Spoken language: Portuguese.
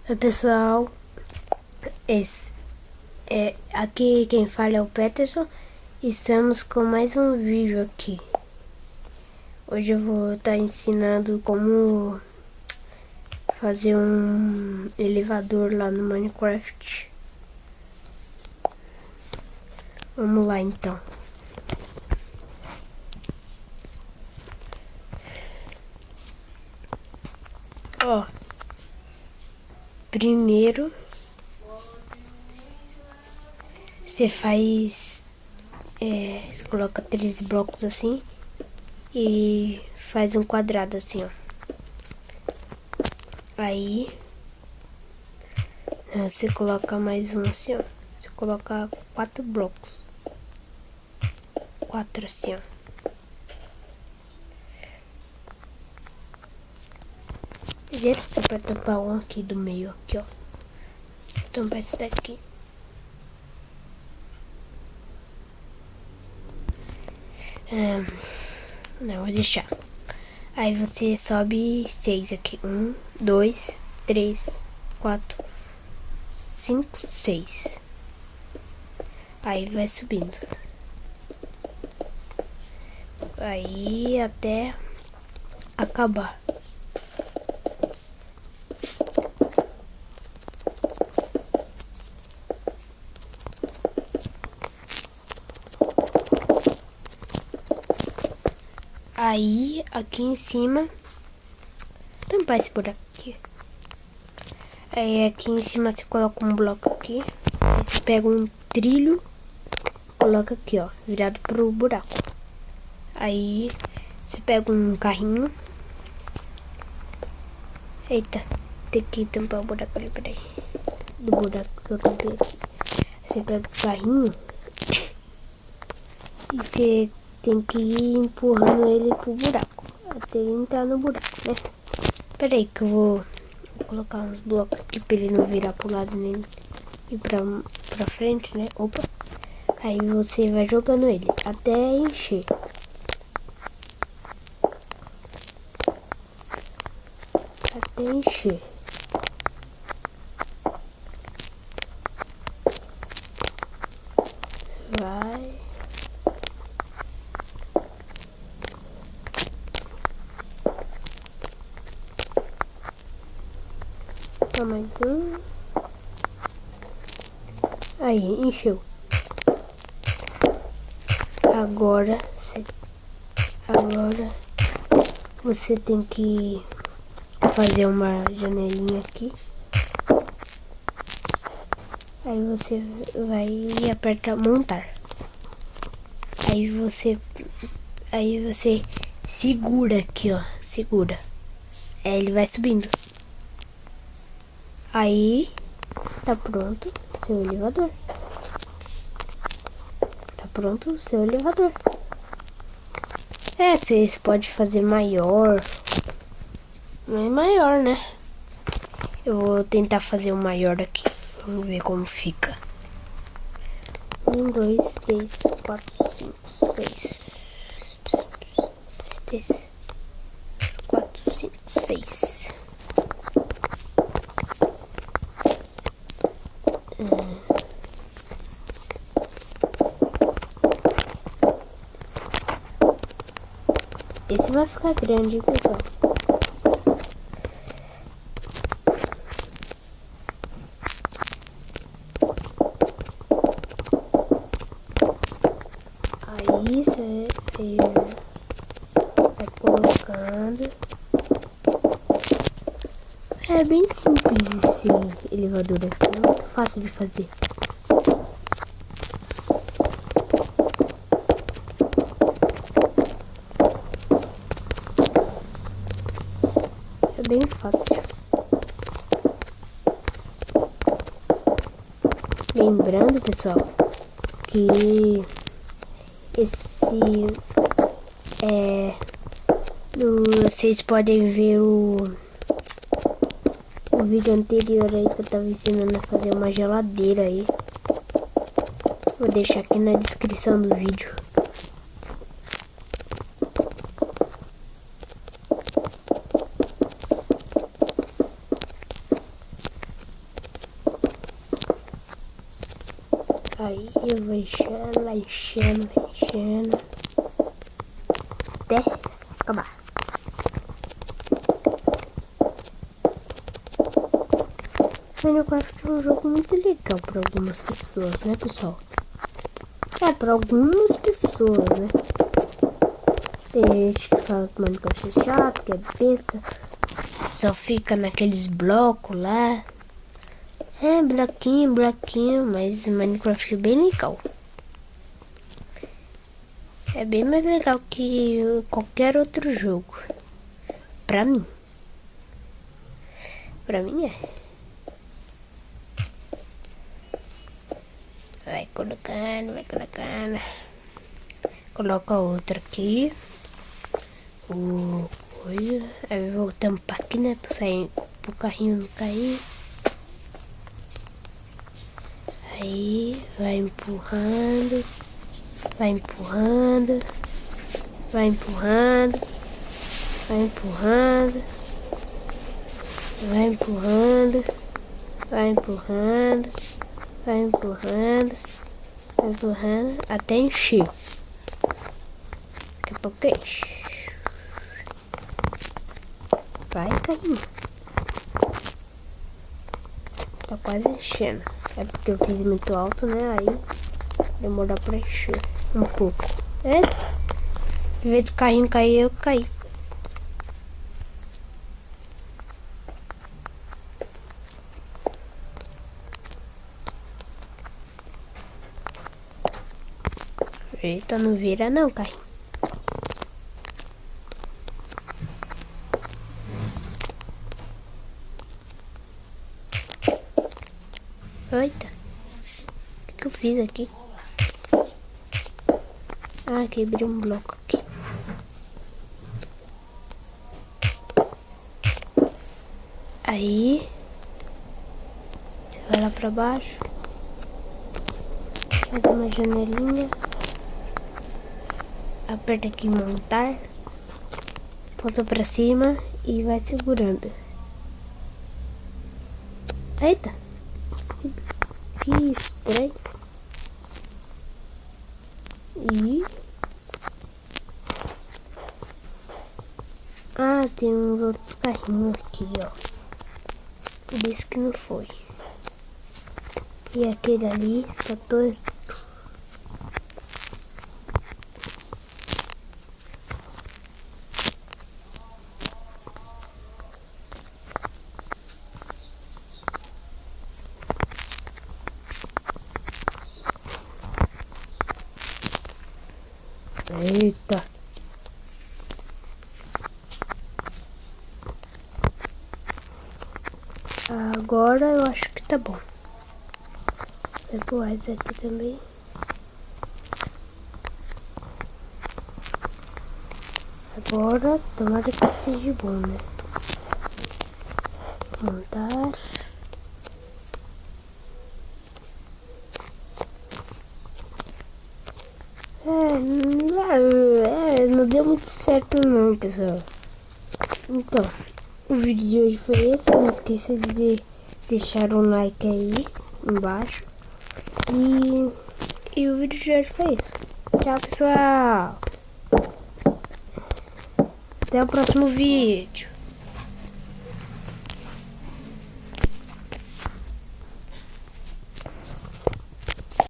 Oi pessoal, aqui quem fala é o Peterson. Estamos com mais um vídeo aqui. Hoje eu vou estar ensinando como fazer um elevador lá no Minecraft. Vamos lá então. Ó, primeiro você faz, você coloca 3 blocos assim e faz um quadrado assim, ó. Aí você coloca mais um assim, ó. Você coloca 4 blocos. 4 assim, ó. Primeiro você vai tampar um aqui do meio, aqui, ó. Tampar esse daqui. Não, vou deixar. Aí você sobe 6 aqui. 1, 2, 3, 4, 5, 6. Aí vai subindo. Aí até acabar. Aí aqui em cima, tampar esse buraco aqui. Aí aqui em cima você coloca um bloco aqui. Aí você pega um trilho, coloca aqui, ó, virado pro buraco. Aí você pega um carrinho. Eita, tem que tampar o buraco ali, peraí. Do buraco que eu tampei aqui. Aí você pega o carrinho e você tem que ir empurrando ele pro buraco, até ele entrar no buraco, né? Peraí que eu vou colocar uns blocos aqui pra ele não virar pro lado nem ir pra frente, né? Opa! Aí você vai jogando ele até encher. Até encher. Vai. Só mais um. Aí, encheu. Agora você tem que fazer uma janelinha aqui. Aí você vai e aperta montar. Aí você segura aqui, ó, segura. Aí ele vai subindo. Aí tá pronto o seu elevador. Tá pronto o seu elevador. Vocês podem fazer maior. Mas maior, né? Eu vou tentar fazer o maior aqui. Vamos ver como fica. 1, 2, 3, 4, 5, 6. 3, 4, 5, 6. Esse vai ficar grande, hein, pessoal? Aí você vai colocando. É bem simples esse elevador aqui, é muito fácil de fazer. É bem fácil. Lembrando, pessoal, que vocês podem ver o vídeo anterior aí que eu tava ensinando a fazer uma geladeira aí. Vou deixar aqui na descrição do vídeo. Aí eu vou enchendo, até acabar. Minecraft é um jogo muito legal para algumas pessoas, né, pessoal? É, para algumas pessoas, né? Tem gente que fala que Minecraft é chato, que é besta, só fica naqueles blocos lá. É, bloquinho, mas Minecraft é bem legal. É bem mais legal que qualquer outro jogo. Pra mim. Pra mim é. Vai colocando. Coloca outra aqui. O coisa. Aí eu vou tampar aqui, né? Pra sair, pro carrinho não cair. Aí vai empurrando. Vai empurrando. Vai empurrando. Vai empurrando. Vai empurrando. Vai empurrando. Vai empurrando. Vai empurrando até encher. Daqui a pouco enche. Vai caindo. Tá quase enchendo. É porque eu fiz muito alto, né? Aí demora pra encher um pouco. É? De vez que o carrinho cair, eu caí. Eita, não vira não, carrinho. Eita. O que eu fiz aqui? Ah, quebrei um bloco aqui. Aí você vai lá pra baixo, faz uma janelinha, aperta aqui em montar, ponta pra cima e vai segurando. Eita, que estranho. E tem uns outros carrinhos aqui, ó. Por isso que não foi. E aquele ali tá todo. Eita. Agora eu acho que tá bom. Vou empurrar esse aqui também. Agora, tomara que esteja bom, né? Montar. Não deu muito certo não, pessoal. Então, o vídeo de hoje foi esse. Não esqueça de deixar um like aí embaixo. E o vídeo de hoje foi isso. Tchau, pessoal. Até o próximo vídeo.